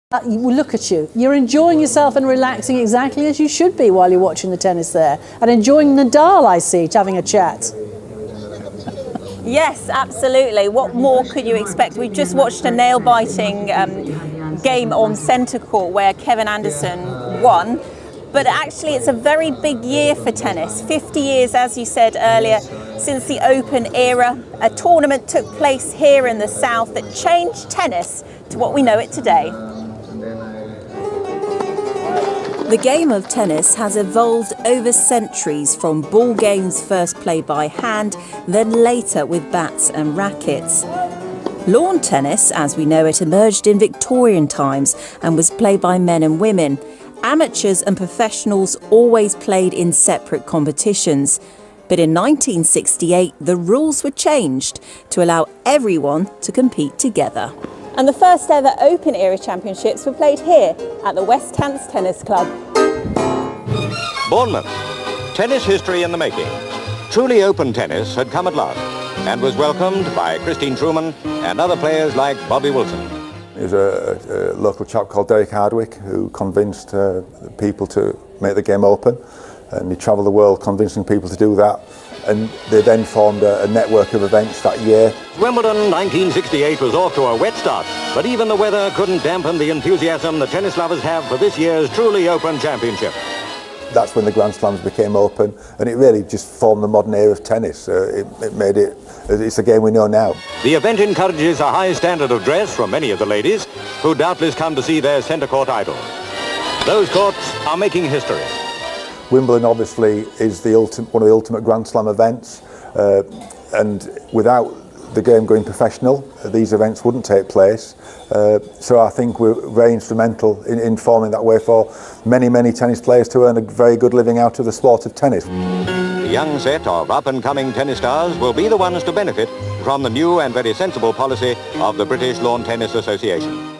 Look at you. You're enjoying yourself and relaxing exactly as you should be while you're watching the tennis there. And enjoying Nadal, I see, having a chat. Yes, absolutely. What more could you expect? We've just watched a nail-biting game on centre court where Kevin Anderson won. But actually, it's a very big year for tennis. 50 years, as you said earlier, since the Open era. A tournament took place here in the South that changed tennis to what we know it today. The game of tennis has evolved over centuries, from ball games first played by hand, then later with bats and rackets. Lawn tennis, as we know it, emerged in Victorian times and was played by men and women. Amateurs and professionals always played in separate competitions. But in 1968, the rules were changed to allow everyone to compete together. And the first ever Open era championships were played here at the West Hants Tennis Club. Bournemouth, tennis history in the making. Truly open tennis had come at last and was welcomed by Christine Truman and other players like Bobby Wilson. There was a local chap called Derek Hardwick who convinced people to make the game open, and he travelled the world convincing people to do that. And they then formed a network of events that year. Wimbledon 1968 was off to a wet start, but even the weather couldn't dampen the enthusiasm the tennis lovers have for this year's truly open championship. That's when the Grand Slams became open, and it really just formed the modern era of tennis. It's a game we know now. The event encourages a high standard of dress from many of the ladies, who doubtless come to see their centre court idols. Those courts are making history. Wimbledon obviously is one of the ultimate Grand Slam events, and without the game going professional, these events wouldn't take place. So I think we're very instrumental in forming that way for many, many tennis players to earn a very good living out of the sport of tennis. The young set of up-and-coming tennis stars will be the ones to benefit from the new and very sensible policy of the British Lawn Tennis Association.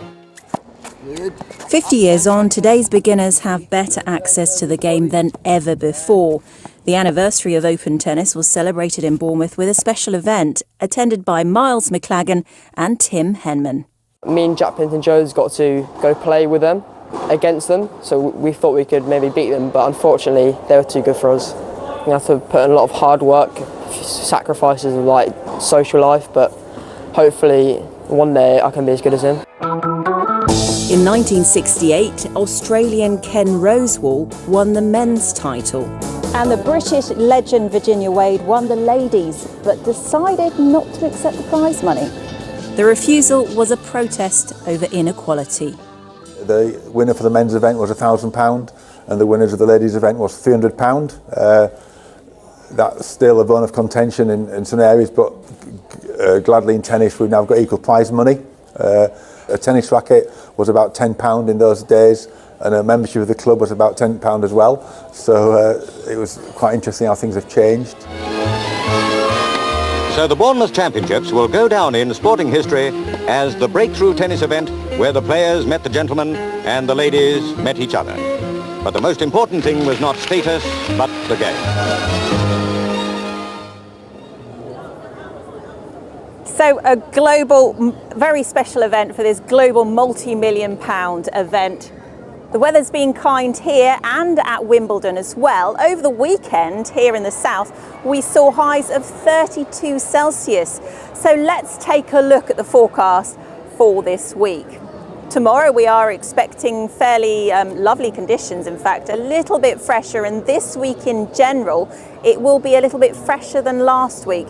50 years on, today's beginners have better access to the game than ever before. The anniversary of Open tennis was celebrated in Bournemouth with a special event attended by Miles McLagan and Tim Henman. Me and Jack Pinton-Jones got to go play with them, against them, so we thought we could maybe beat them, but unfortunately they were too good for us. We have to put in a lot of hard work, sacrifices of like social life, but hopefully one day I can be as good as him. In 1968, Australian Ken Rosewall won the men's title. And the British legend Virginia Wade won the ladies, but decided not to accept the prize money. The refusal was a protest over inequality. The winner for the men's event was £1,000, and the winners of the ladies' event was £300. That's still a bone of contention in some areas, but gladly in tennis we've now got equal prize money. A tennis racket was about £10 in those days, and a membership of the club was about £10 as well. So it was quite interesting how things have changed. So the Bournemouth Championships will go down in sporting history as the breakthrough tennis event where the players met the gentlemen and the ladies met each other. But the most important thing was not status, but the game. So a global, very special event for this global multi-million-pound event. The weather's been kind here and at Wimbledon as well. Over the weekend here in the south, we saw highs of 32 Celsius. So let's take a look at the forecast for this week. Tomorrow we are expecting fairly lovely conditions, in fact, a little bit fresher, and this week in general, it will be a little bit fresher than last week.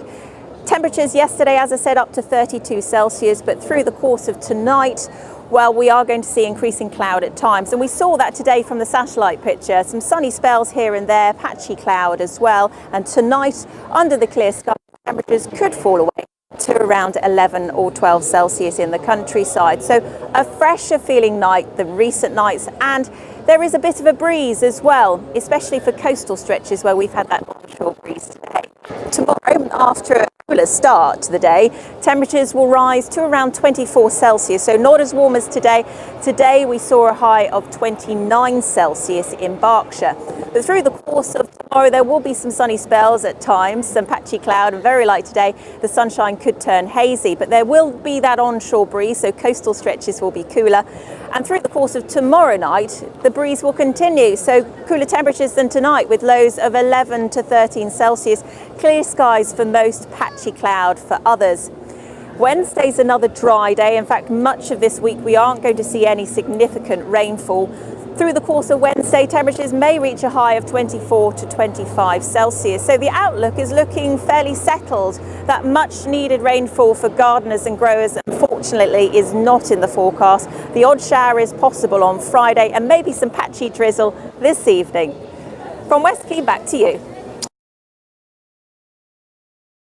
Temperatures yesterday, as I said, up to 32 Celsius, but through the course of tonight, well, we are going to see increasing cloud at times. And we saw that today from the satellite picture. Some sunny spells here and there, patchy cloud as well. And tonight, under the clear sky, temperatures could fall away to around 11 or 12 Celsius in the countryside. So a fresher feeling night than recent nights. And there is a bit of a breeze as well, especially for coastal stretches where we've had that onshore breeze today. Tomorrow, after cooler start to the day. Temperatures will rise to around 24 Celsius, so not as warm as today. Today we saw a high of 29 Celsius in Berkshire. But through the course of tomorrow there will be some sunny spells at times, some patchy cloud, and very light today. The sunshine could turn hazy, but there will be that onshore breeze, so coastal stretches will be cooler. And through the course of tomorrow night, the breeze will continue, so cooler temperatures than tonight with lows of 11 to 13 Celsius. Clear skies for most, patchy cloud for others. Wednesday's another dry day. In fact, much of this week we aren't going to see any significant rainfall. Through the course of Wednesday, temperatures may reach a high of 24 to 25 Celsius. So the outlook is looking fairly settled. That much needed rainfall for gardeners and growers, unfortunately, is not in the forecast. The odd shower is possible on Friday and maybe some patchy drizzle this evening. From West Key, back to you.